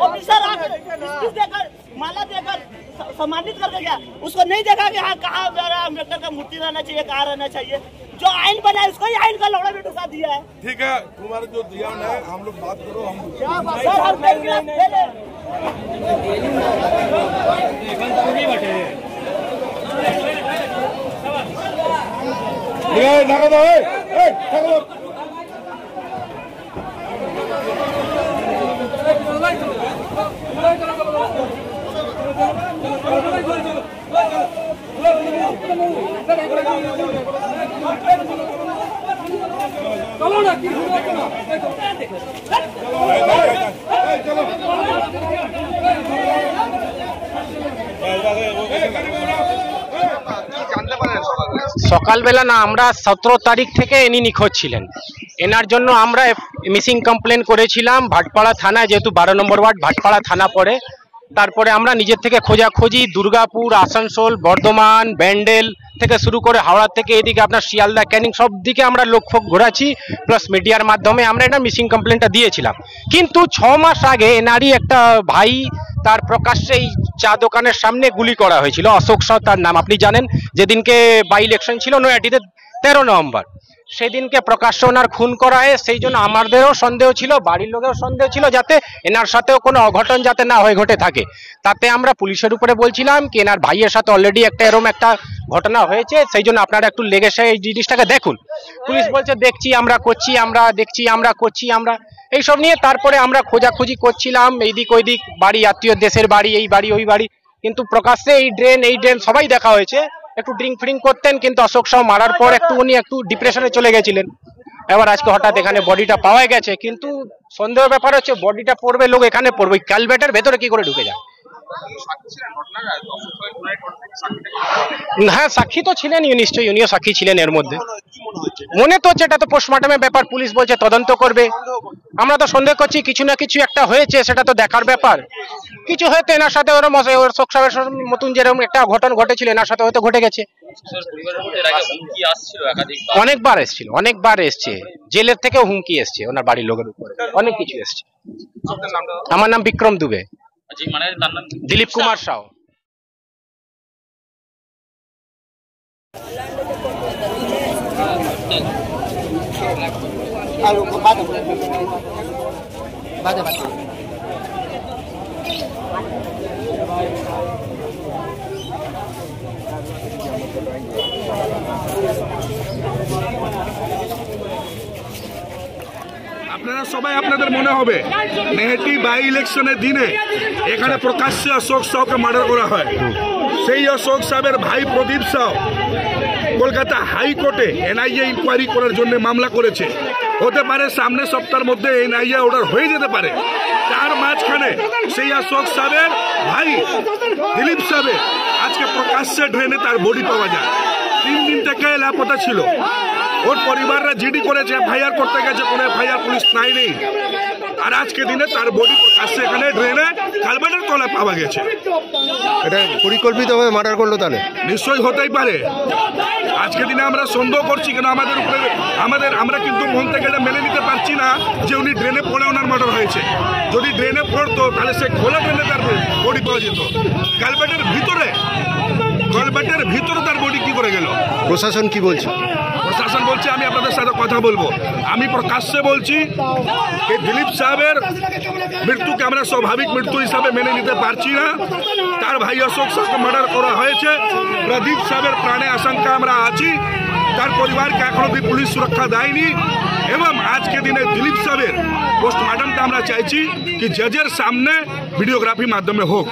Officer देकर माला देकर सम्मानित करके गया, उसको नहीं देखा कि हाँ कहाँ अम्बेडकर का मूर्ति रहना चाहिए, कहाँ रहना चाहिए। जो आइन बना है उसको ही आइन का लौड़ा भी ढुका दिया है। ठीक है, तुम्हारा जो दिया है हम लोग बात करो। हम সকালবেলা না, আমরা 17 তারিখ থেকে ইনি নিখোঁজ ছিলেন। এনার জন্য আমরা মিসিং কমপ্লেন করেছিলাম ভাটপাড়া থানায়, যেহেতু 12 নম্বর ওয়ার্ড ভাটপাড়া থানা পড়ে। তারপরে আমরা নিজের থেকে খোঁজাখুঁজি দুর্গাপুর, আসানসোল, বর্ধমান, ব্যান্ডেল থেকে শুরু করে হাওড়া থেকে এদিকে আপনার শিয়ালদা, ক্যানিং সব দিকে আমরা লোকফোক ঘোরাচ্ছি, প্লাস মিডিয়ার মাধ্যমে আমরা এটা মিসিং কমপ্লেনটা দিয়েছিলাম। কিন্তু 6 মাস আগে এনারই একটা ভাই তার প্রকাশ্যে এই চা দোকানের সামনে গুলি করা হয়েছিল, অশোক সাউ তার নাম, আপনি জানেন। যেদিনকে বাই ইলেকশন ছিল নয়াটিতে 13 নভেম্বর, সেদিনকে প্রকাশ্যে ওনার খুন করা হয়। সেই জন্য আমাদেরও সন্দেহ ছিল, বাড়ির লোকেও সন্দেহ ছিল, যাতে এনার সাথেও কোনো অঘটন যাতে না হয়ে ঘটে থাকে। তাতে আমরা পুলিশের উপরে বলছিলাম কি এনার ভাইয়ের সাথে অলরেডি এরকম একটা ঘটনা হয়েছে, সেই জন্য আপনারা একটু লেগে এই জিনিসটাকে দেখুন। পুলিশ বলছে দেখছি আমরা করছি, আমরা দেখছি আমরা করছি, আমরা এইসব নিয়ে তারপরে আমরা খোঁজাখুঁজি করছিলাম এইদিক ওইদিক, বাড়ি আত্মীয়, দেশের বাড়ি, এই বাড়ি ওই বাড়ি, কিন্তু প্রকাশ্যে এই ড্রেন সবাই দেখা হয়েছে। একটু ড্রিঙ্ক ফ্রিঙ্ক করতেন, কিন্তু অশোক সাউ মারার পর উনি একটু ডিপ্রেশনে চলে গেছিলেন। এবার আজকে হঠাৎ এখানে বডিটা পাওয়া গেছে, কিন্তু সন্দেহের ব্যাপার হচ্ছে বডিটা পড়বে লোক এখানে পড়বে, ক্যালভেটের ভেতরে কি করে ঢুকে যায়। হ্যাঁ, সাক্ষী তো ছিলেন নিশ্চয়ই, উনিও সাক্ষী ছিলেন এর মধ্যে। মনে তো হচ্ছে এটা তো পোস্টমর্টমের ব্যাপার, পুলিশ বলছে তদন্ত করবে। আমরা তো সন্দেহ করছি কিছু না কিছু একটা হয়েছে, সেটা তো দেখার ব্যাপার। কিছু হয়তো এনার সাথে অশোক সাউয়ের মতন যেরকম একটা ঘটনা ঘটেছিল এনার সাথে হয়তো ঘটে গেছে। অনেকবার এসছে, জেলের থেকেও হুমকি এসছে ওনার বাড়ির লোকের উপরে, অনেক কিছু এসছে। আমার নাম বিক্রম দুবে। দিলীপ কুমার সাউ। আপনারা সবাই আপনাদের মনে হবে মেহেটি বাই ইলেকশনের দিনে এখানে প্রকাশ্যে অশোক সাউকে মার্ডার করা হয়। সেই অশোক সাহেবের ভাই প্রদীপ সাউ কলকাতা হাইকোর্টে এনআইএ ইনকোয়ারি করার জন্য মামলা করেছে। হতে পারে সামনের সপ্তাহের মধ্যে এনআইএ অর্ডার হয়ে যেতে পারে। তার মাঝখানে সেই অশোক সাহেবের ভাই দিলীপ সাহেবের আজকে প্রকাশ্যে ড্রেনে তার বডি পাওয়া যায়। 3 দিন থেকে লাপতা ছিল। ওর পরিবাররা জিডি করেছে, এফআইআর করতে গেছে, কোনো এফআইআর পুলিশ নেই। আর আজকে দিনে তার বডি প্রকাশ্যে এখানে ড্রেনে কালভার্টের তলায় পাওয়া গেছে। এটা পরিকল্পিতভাবে মার্ডার করলো তাহলে? নিশ্চয়ই হতেই পারে। আজকে দিনে আমরা সন্দেহ করছি, কেন আমাদের উপরে আমরা কিন্তু মন থেকে এটা মেনে নিতে পারছি না যে উনি ড্রেনে পড়ে ওনার মার্ডার হয়েছে। যদি ড্রেনে পড়তো তাহলে সে খোলা ড্রেনে তার বডি পাওয়া যেত। কালভার্টের ভিতরে তার বডি কি করে গেল? প্রশাসন কি বলছে? প্রশাসন বলছে আমি আপনাদের সাথে কথা বলবো। আমি প্রকাশ্যে বলছি এই দিলীপ সাহেবের মৃত্যুকে আমরা স্বাভাবিক মৃত্যু হিসাবে মেনে নিতে পারছি না। তার ভাই অশোক সাউকে মার্ডার করা হয়েছে। প্রদীপ সাহেবের প্রাণে আশঙ্কা আমরা আছি। তার পরিবারকে এখনো পুলিশ সুরক্ষা দেয়নি। এবং আজকে দিনে দিলীপ সাহেবের পোস্টমর্টমটা আমরা চাইছি কি জজের সামনে ভিডিওগ্রাফি মাধ্যমে হোক।